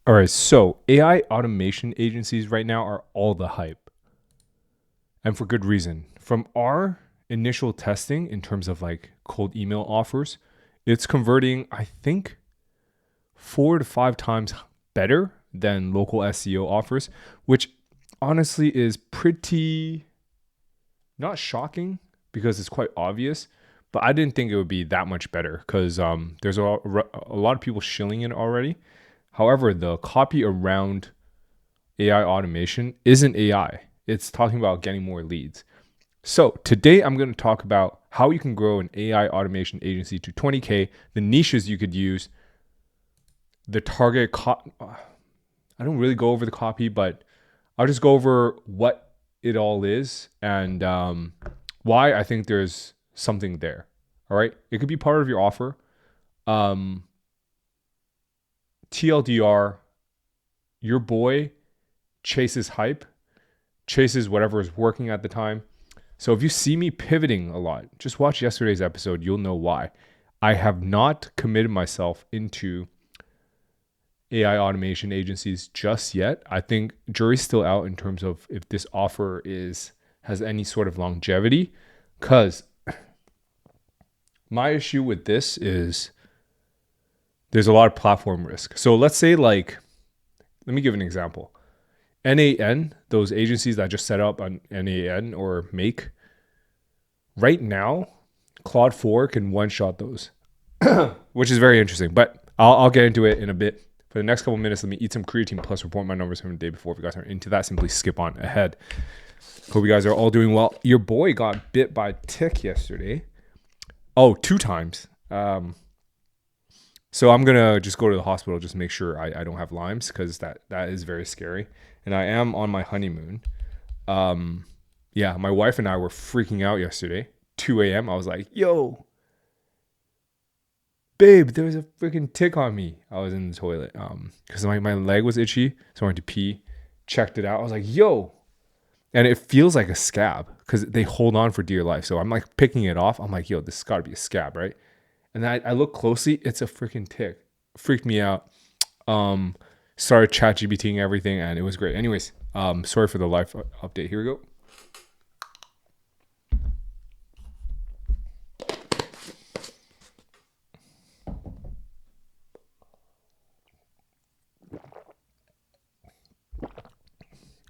All right, so AI automation agencies right now are all the hype, and for good reason. From our initial testing in terms of like cold email offers, it's converting, I think, 4 to 5 times better than local SEO offers, which honestly is pretty not shocking because it's quite obvious. But I didn't think it would be that much better because there's a lot of people shilling it already. However, the copy around AI automation isn't AI. It's talking about getting more leads. So today I'm going to talk about how you can grow an AI automation agency to 20K, the niches you could use, the target. I don't really go over the copy, but I'll just go over what it all is and why I think there's something there. All right. It could be part of your offer. TLDR, your boy chases hype, chases whatever is working at the time. So if you see me pivoting a lot, just watch yesterday's episode. You'll know why. I have not committed myself into AI automation agencies just yet. I think jury's still out in terms of if this offer has any sort of longevity, because my issue with this is there's a lot of platform risk. So let's say let me give an example. NAN, those agencies that just set up on NAN or Make, right now, Claude 4 can one-shot those, which is very interesting. But I'll get into it in a bit. For the next couple minutes, let me eat some creatine plus report my numbers from the day before. If you guys aren't into that, simply skip on ahead. Hope you guys are all doing well. Your boy got bit by a tick yesterday. Oh, 2 times. So I'm going to just go to the hospital just to make sure I don't have Lyme's because that is very scary. And I am on my honeymoon. Yeah, my wife and I were freaking out yesterday. 2 a.m. I was like, yo, babe, there was a freaking tick on me. I was in the toilet because my leg was itchy. So I went to pee, checked it out. I was like, yo. And it feels like a scab because they hold on for dear life. So I'm like picking it off. I'm like, yo, this has got to be a scab, right? And then I look closely. It's a freaking tick. Freaked me out. Started ChatGPTing everything, and it was great. Anyways, sorry for the life update. Here we go.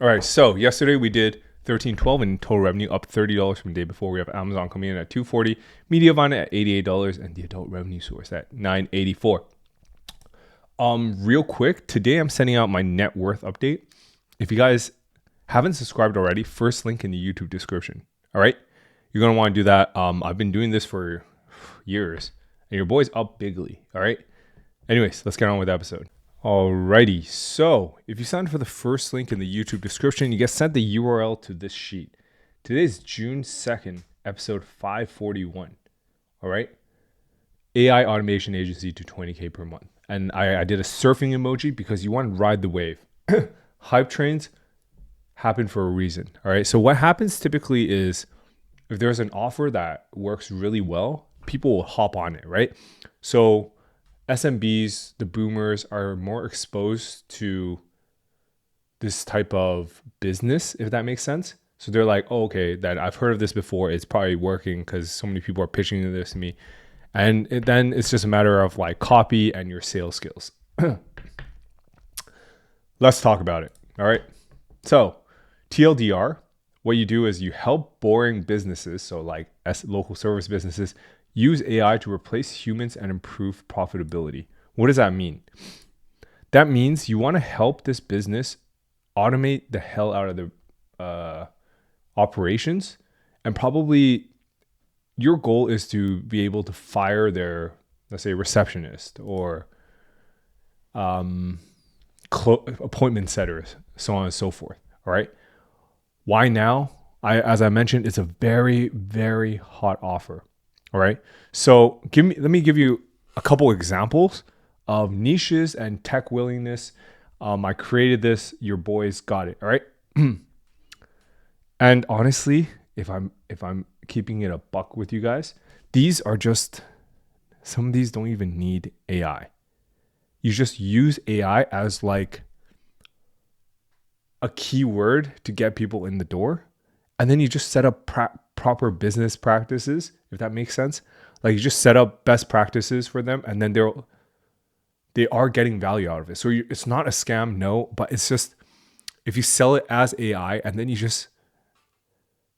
All right, so yesterday we did $13.12 in total revenue, up $30 from the day before. We have Amazon coming in at $240, Mediavine at $88, and the adult revenue source at $984. Real quick, today I'm sending out my net worth update. If you guys haven't subscribed already, first link in the YouTube description. All right, you're gonna want to do that. I've been doing this for years, and your boy's up bigly. All right. Anyways, let's get on with the episode. Alrighty, so if you sign up for the first link in the YouTube description, you get sent the URL to this sheet. Today's June 2nd, episode 541. All right, AI automation agency to 20K per month. And I did a surfing emoji because you want to ride the wave. Hype trains happen for a reason. All right, so what happens typically is if there's an offer that works really well, people will hop on it, right? So SMBs, the boomers, are more exposed to this type of business, if that makes sense. So they're like, oh, okay, that I've heard of this before. It's probably working because so many people are pitching this to me. And then it's just a matter of like copy and your sales skills. Let's talk about it. All right. So TLDR, what you do is you help boring businesses, so like local service businesses, use AI to replace humans and improve profitability. What does that mean? That means you want to help this business automate the hell out of the operations, and probably your goal is to be able to fire their, let's say, receptionist or appointment setters, so on and so forth. All right. Why now? As I mentioned, it's a very, very hot offer. All right. So let me give you a couple examples of niches and tech willingness. I created this. Your boys got it. All right. And honestly, if I'm keeping it a buck with you guys, these are just, some of these don't even need AI. you just use AI as like a keyword to get people in the door. And then you just set up proper business practices, if that makes sense. Like you just set up best practices for them, and then they are getting value out of it. So it's not a scam, no, but it's just, if you sell it as AI and then you just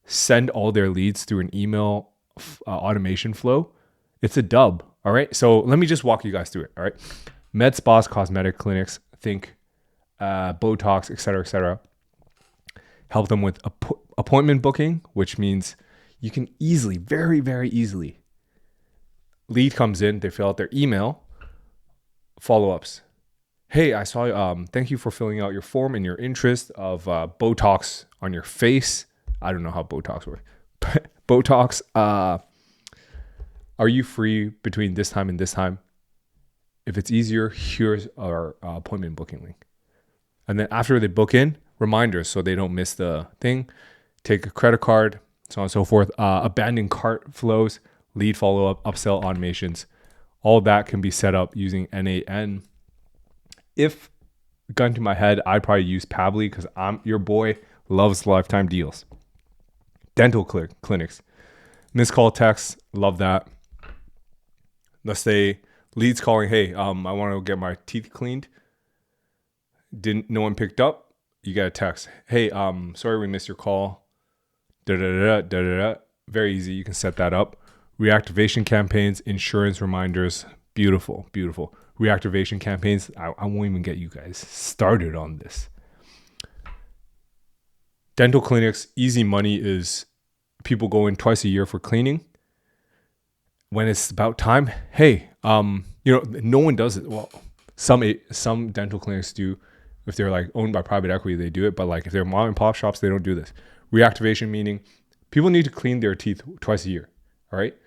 send all their leads through an email automation flow, it's a dub. All right. So let me just walk you guys through it. All right. Med spas, cosmetic clinics, think Botox, et cetera, help them with appointment booking, which means you can easily, very, very easily, lead comes in, they fill out their email, follow-ups. Hey, I saw, thank you for filling out your form and your interest of Botox on your face. I don't know how Botox works. Botox, are you free between this time and this time? If it's easier, here's our appointment booking link. And then after they book in, reminders so they don't miss the thing. Take a credit card, so on and so forth. Abandoned cart flows, lead follow-up, upsell automations. All that can be set up using NAN. If gun to my head, I'd probably use Pabbly because your boy loves lifetime deals. Dental clinics. Missed call texts, love that. Let's say leads calling, hey, I want to get my teeth cleaned. No one picked up. You get a text. Hey, sorry we missed your call. Very easy. You can set that up. Reactivation campaigns, insurance reminders. Beautiful. Reactivation campaigns. I won't even get you guys started on this. Dental clinics, easy money is people go in twice a year for cleaning. When it's about time, hey, no one does it. Well, some dental clinics do. If they're like owned by private equity, they do it. But like if they're mom and pop shops, they don't do this. Reactivation meaning people need to clean their teeth twice a year. All right.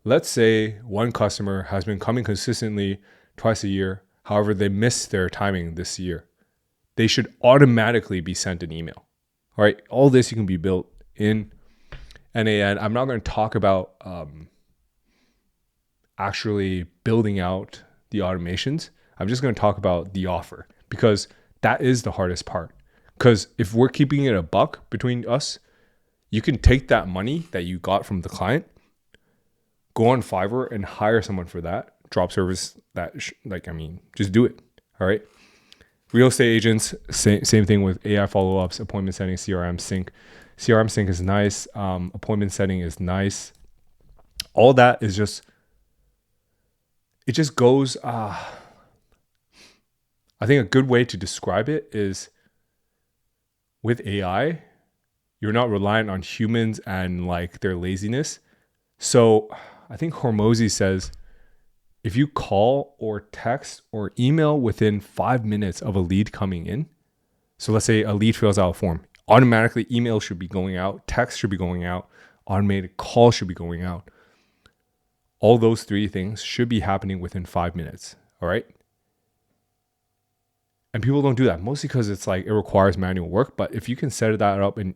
Let's say one customer has been coming consistently twice a year. However, they missed their timing this year. They should automatically be sent an email. All right. All this you can be built in NAN. I'm not going to talk about actually building out the automations. I'm just going to talk about the offer, because that is the hardest part. Because if we're keeping it a buck between us, you can take that money that you got from the client, go on Fiverr and hire someone for that, drop service that, just do it. All right. Real estate agents, same thing with AI follow-ups, appointment setting, CRM sync. CRM sync is nice. Appointment setting is nice. All that is just, it just goes, I think a good way to describe it is with AI, you're not reliant on humans and like their laziness. So I think Hormozy says, if you call or text or email within 5 minutes of a lead coming in, so let's say a lead fills out a form, automatically email should be going out, text should be going out, automated call should be going out. All those three things should be happening within 5 minutes. All right. And people don't do that, mostly because it's like it requires manual work. But if you can set that up in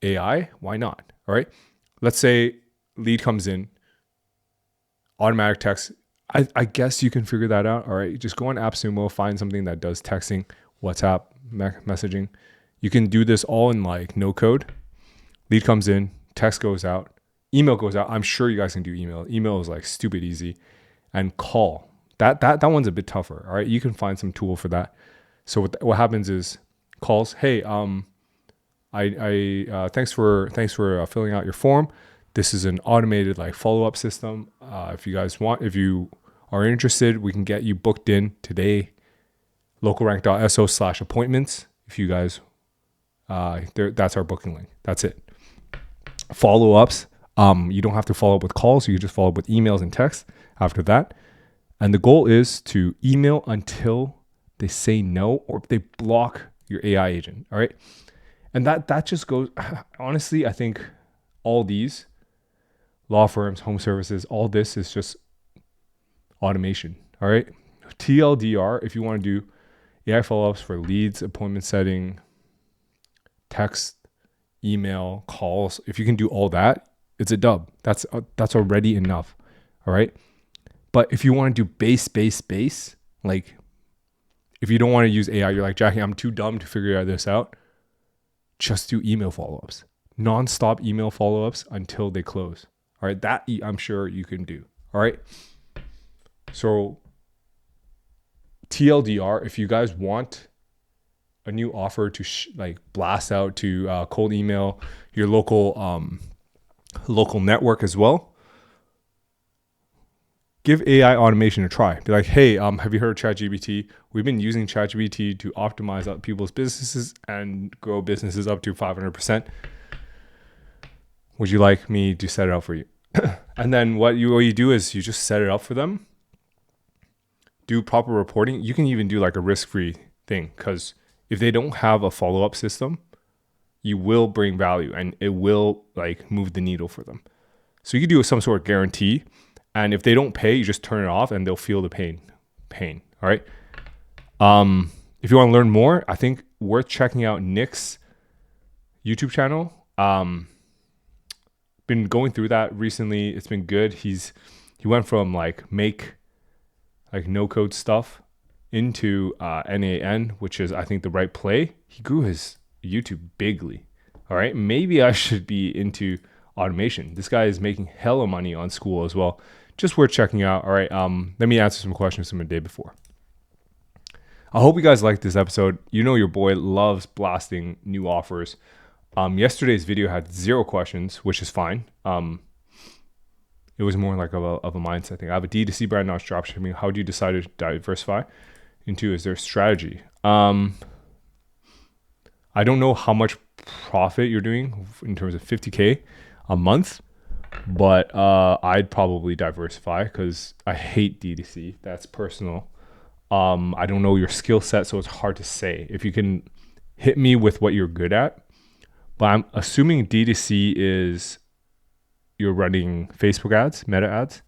AI, why not? All right. Let's say lead comes in, automatic text. I guess you can figure that out. All right. Just go on AppSumo, find something that does texting, WhatsApp, messaging. You can do this all in like no code. Lead comes in, text goes out, email goes out. I'm sure you guys can do email. Email is like stupid easy. And call. That one's a bit tougher. All right. You can find some tool for that. So what happens is calls. Hey, thanks for filling out your form. This is an automated like follow-up system. If you are interested, we can get you booked in today. localrank.so/appointments. If you guys, that's our booking link. That's it. Follow-ups. You don't have to follow up with calls. You can just follow up with emails and texts after that. And the goal is to email until they say no or they block your AI agent. All right. And that just goes, honestly, I think all these law firms, home services, all this is just automation. All right. TLDR, if you want to do AI follow-ups for leads, appointment setting, text, email, calls, if you can do all that, it's a dub. That's already enough. All right. But if you want to do base, Like, if you don't want to use AI, you're like, Jackie, I'm too dumb to figure this out. Just do email follow-ups, non-stop email follow-ups until they close. All right, that I'm sure you can do. All right. So TLDR, if you guys want a new offer to like blast out to cold email your local network as well, give AI automation a try. Be like, hey, have you heard of ChatGPT? We've been using ChatGPT to optimize up people's businesses and grow businesses up to 500%. Would you like me to set it up for you? And then what you do is you just set it up for them. Do proper reporting. You can even do like a risk-free thing, because if they don't have a follow-up system, you will bring value and it will like move the needle for them. So you can do some sort of guarantee. And if they don't pay, you just turn it off and they'll feel the pain. All right. If you want to learn more, I think worth checking out Nick's YouTube channel. Been going through that recently. It's been good. He went from like no code stuff into NAN, which is I think the right play. He grew his YouTube bigly. All right. Maybe I should be into automation. This guy is making hella money on school as well. Just worth checking out. All right. Let me answer some questions from the day before. I hope you guys liked this episode. You know your boy loves blasting new offers. Yesterday's video had 0 questions, which is fine. It was more like of a mindset thing. I have a D2C brand, not dropshipping. How do you decide to diversify into? Is there a strategy? I don't know how much profit you're doing in terms of 50K a month, but I'd probably diversify because I hate D2C. That's personal. I don't know your skill set, so it's hard to say. If you can hit me with what you're good at, but I'm assuming D2C is you're running Facebook ads, meta ads.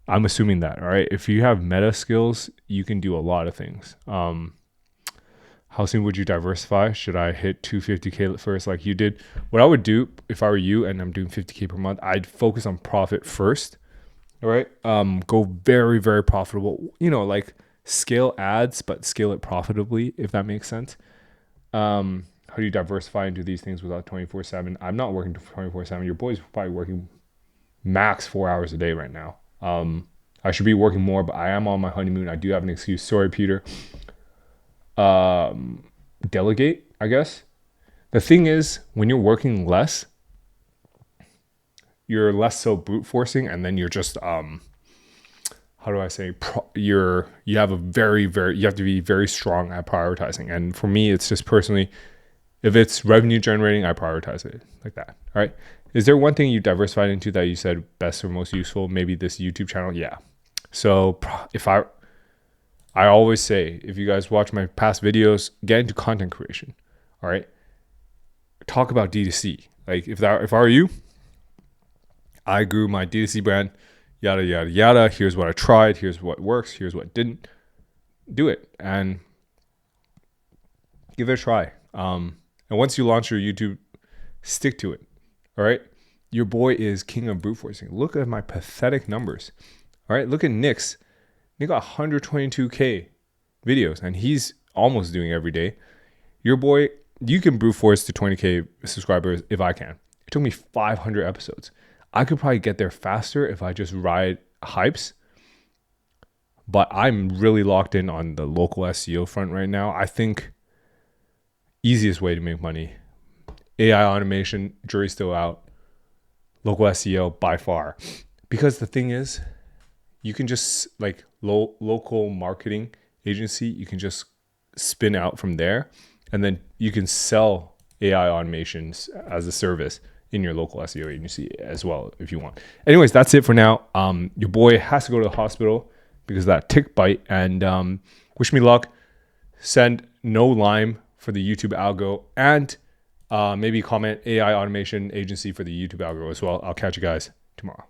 I'm assuming that, all right? If you have meta skills, you can do a lot of things. How soon would you diversify? Should I hit 250K first like you did? What I would do if I were you and I'm doing 50K per month, I'd focus on profit first, all right? Go very, very profitable. Like scale ads, but scale it profitably, if that makes sense. How do you diversify into these things without 24/7? I'm not working 24/7. Your boy's probably working max 4 hours a day right now. I should be working more, but I am on my honeymoon. I do have an excuse. Sorry, Peter. Delegate, I guess. The thing is, when you're working less, you're less so brute forcing, and then you're just how do I say, you have to be very strong at prioritizing. And for me, it's just personally, if it's revenue generating, I prioritize it like that. All right. Is there one thing you diversified into that you said best or most useful? Maybe this YouTube channel. Yeah. So if I always say, if you guys watch my past videos, get into content creation. All right. Talk about D2C. Like if I were you, I grew my D2C brand, yada, yada, yada. Here's what I tried. Here's what works. Here's what didn't. Do it and give it a try. And once you launch your YouTube, stick to it. All right. Your boy is king of brute forcing. Look at my pathetic numbers. All right. Look at Nick's. Nick got 122K videos and he's almost doing every day. Your boy, you can brute force to 20K subscribers if I can. It took me 500 episodes. I could probably get there faster if I just ride hypes. But I'm really locked in on the local SEO front right now. I think easiest way to make money, AI automation, jury's still out. Local SEO by far. Because the thing is, you can just like local marketing agency, you can just spin out from there. And then you can sell AI automations as a service in your local SEO agency as well if you want. Anyways, that's it for now. Your boy has to go to the hospital because of that tick bite. And wish me luck. Send no lime for the YouTube algo, and maybe comment AI automation agency for the YouTube algo as well. I'll catch you guys tomorrow.